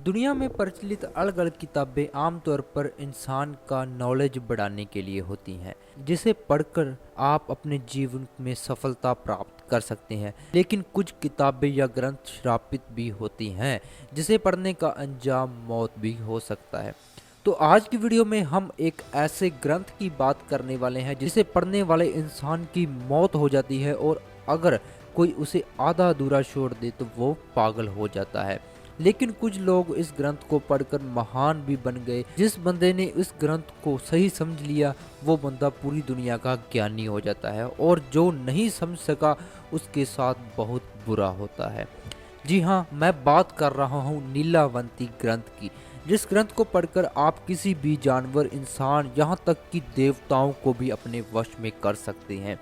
दुनिया में प्रचलित अलग अलग किताबें आमतौर पर इंसान का नॉलेज बढ़ाने के लिए होती हैं, जिसे पढ़कर आप अपने जीवन में सफलता प्राप्त कर सकते हैं। लेकिन कुछ किताबें या ग्रंथ श्रापित भी होती हैं, जिसे पढ़ने का अंजाम मौत भी हो सकता है। तो आज की वीडियो में हम एक ऐसे ग्रंथ की बात करने वाले हैं जिसे पढ़ने वाले इंसान की मौत हो जाती है, और अगर कोई उसे आधा अधूरा छोड़ दे तो वो पागल हो जाता है। लेकिन कुछ लोग इस ग्रंथ को पढ़कर महान भी बन गए। जिस बंदे ने इस ग्रंथ को सही समझ लिया वो बंदा पूरी दुनिया का ज्ञानी हो जाता है, और जो नहीं समझ सका उसके साथ बहुत बुरा होता है। जी हाँ, मैं बात कर रहा हूँ नीलावंती ग्रंथ की, जिस ग्रंथ को पढ़कर आप किसी भी जानवर, इंसान, यहाँ तक कि देवताओं को भी अपने वश में कर सकते हैं।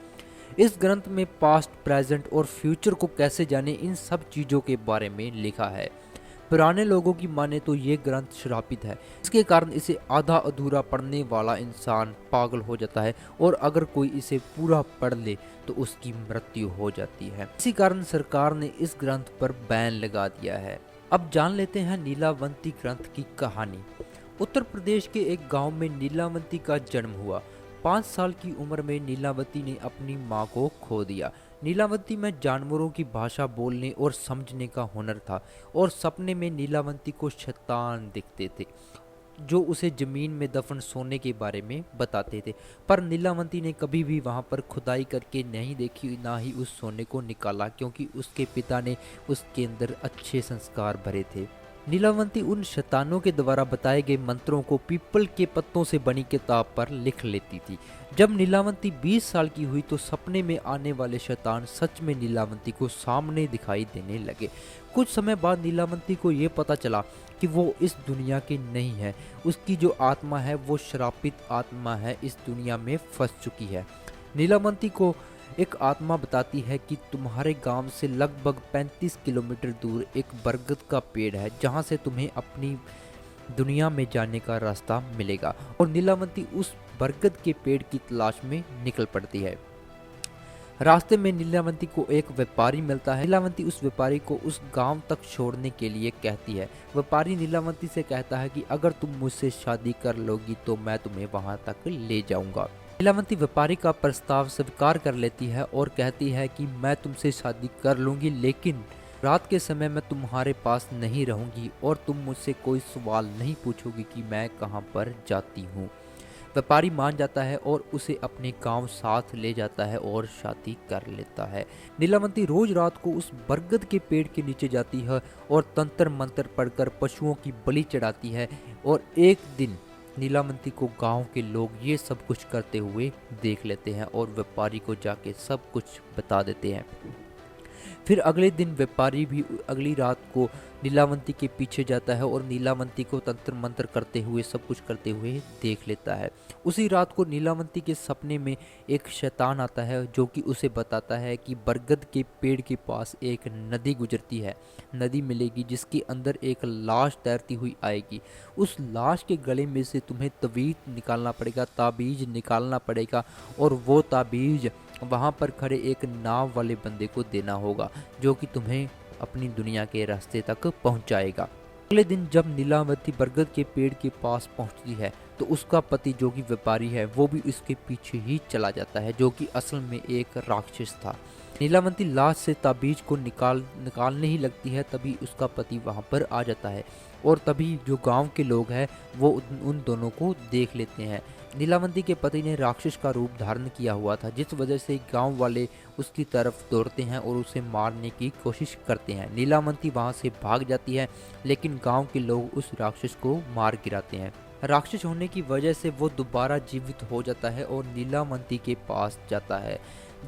इस ग्रंथ में पास्ट, प्रेजेंट और फ्यूचर को कैसे जाने, इन सब चीज़ों के बारे में लिखा है। पुराने लोगों की माने तो ये ग्रंथ श्रापित है। इसके कारण इसे आधा अधूरा पढ़ने वाला इंसान पागल हो जाता है, और अगर कोई इसे पूरा पढ़ ले तो उसकी मृत्यु हो जाती है। इसी कारण सरकार ने इस ग्रंथ पर बैन लगा दिया है। अब जान लेते हैं नीलावंती ग्रंथ की कहानी। उत्तर प्रदेश के एक गांव में नीलावंती का जन्म हुआ। 5 साल की उम्र में नीलावती ने अपनी मां को खो दिया। नीलावती में जानवरों की भाषा बोलने और समझने का हुनर था, और सपने में नीलावती को शैतान दिखते थे जो उसे जमीन में दफन सोने के बारे में बताते थे। पर नीलावती ने कभी भी वहां पर खुदाई करके नहीं देखी, ना ही उस सोने को निकाला, क्योंकि उसके पिता ने उसके अंदर अच्छे संस्कार भरे थे। नीलावती उन शैतानों के द्वारा बताए गए मंत्रों को पीपल के पत्तों से बनी किताब पर लिख लेती थी। जब नीलावती 20 साल की हुई तो सपने में आने वाले शैतान सच में नीलावती को सामने दिखाई देने लगे। कुछ समय बाद नीलावती को ये पता चला कि वो इस दुनिया की नहीं है। उसकी जो आत्मा है वो श्रापित आत्मा है, इस दुनिया में फंस चुकी है। नीलावती को एक आत्मा बताती है कि तुम्हारे गांव से लगभग 35 किलोमीटर दूर एक बरगद का पेड़ है, जहां से तुम्हें अपनी दुनिया में जाने का रास्ता मिलेगा। और नीलावती उस बरगद के पेड़ की तलाश में निकल पड़ती है। रास्ते में नीलावती को एक व्यापारी मिलता है। नीलावती उस व्यापारी को उस गांव तक छोड़ने के लिए कहती है। व्यापारी नीलावती से कहता है कि अगर तुम मुझसे शादी कर लोगी तो मैं तुम्हें वहां तक ले जाऊंगा। नीलावती व्यापारी का प्रस्ताव स्वीकार कर लेती है और कहती है कि मैं तुमसे शादी कर लूंगी, लेकिन रात के समय मैं तुम्हारे पास नहीं रहूंगी और तुम मुझसे कोई सवाल नहीं पूछोगी कि मैं कहां पर जाती हूं। व्यापारी मान जाता है और उसे अपने गांव साथ ले जाता है और शादी कर लेता है। नीलावती रोज रात को उस बरगद के पेड़ के नीचे जाती है और तंत्र मंत्र पढ़कर पशुओं की बलि चढ़ाती है। और एक दिन नीलावती को गांव के लोग ये सब कुछ करते हुए देख लेते हैं और व्यापारी को जाके सब कुछ बता देते हैं। फिर अगले दिन व्यापारी भी अगली रात को नीलावती के पीछे जाता है और नीलावती को तंत्र मंत्र करते हुए सब कुछ करते हुए देख लेता है। उसी रात को नीलावती के सपने में एक शैतान आता है जो कि उसे बताता है कि बरगद के पेड़ के पास एक नदी गुजरती है। नदी मिलेगी जिसके अंदर एक लाश तैरती हुई आएगी। उस लाश के गले में से तुम्हें तवीज़ निकालना पड़ेगा, ताबीज निकालना पड़ेगा, और वो ताबीज वहाँ पर खड़े एक नाव वाले बंदे को देना होगा, जो कि तुम्हें अपनी दुनिया के रास्ते तक पहुँचाएगा। अगले दिन जब नीलावती बरगद के पेड़ के पास पहुँचती है तो उसका पति जो कि व्यापारी है वो भी इसके पीछे ही चला जाता है, जो कि असल में एक राक्षस था। नीलावती लाश से ताबीज को निकालने ही लगती है, तभी उसका पति वहाँ पर आ जाता है, और तभी जो गांव के लोग हैं वो उन दोनों को देख लेते हैं। नीलावती के पति ने राक्षस का रूप धारण किया हुआ था, जिस वजह से गांव वाले उसकी तरफ दौड़ते हैं और उसे मारने की कोशिश करते हैं। नीलावती वहां से भाग जाती है, लेकिन गांव के लोग उस राक्षस को मार गिराते हैं। राक्षस होने की वजह से वो दोबारा जीवित हो जाता है और नीलावती के पास जाता है,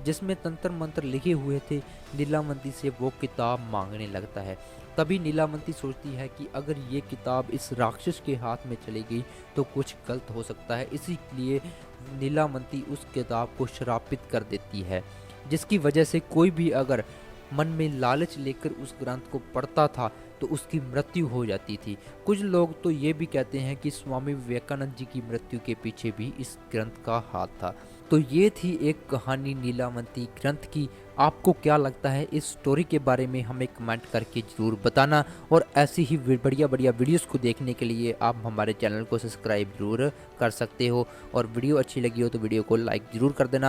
जिसमें तंत्र मंत्र लिखे हुए थे। नीलावती से वो किताब मांगने लगता है। तभी नीलावती सोचती है कि अगर ये किताब इस राक्षस के हाथ में चली गई तो कुछ गलत हो सकता है। इसीलिए नीलावती उस किताब को श्रापित कर देती है, जिसकी वजह से कोई भी अगर मन में लालच लेकर उस ग्रंथ को पढ़ता था तो उसकी मृत्यु हो जाती थी। कुछ लोग तो ये भी कहते हैं कि स्वामी विवेकानंद जी की मृत्यु के पीछे भी इस ग्रंथ का हाथ था। तो ये थी एक कहानी नीलावंती ग्रंथ की। आपको क्या लगता है इस स्टोरी के बारे में, हमें कमेंट करके ज़रूर बताना। और ऐसी ही बढ़िया बढ़िया वीडियोस को देखने के लिए आप हमारे चैनल को सब्सक्राइब ज़रूर कर सकते हो। और वीडियो अच्छी लगी हो तो वीडियो को लाइक ज़रूर कर देना।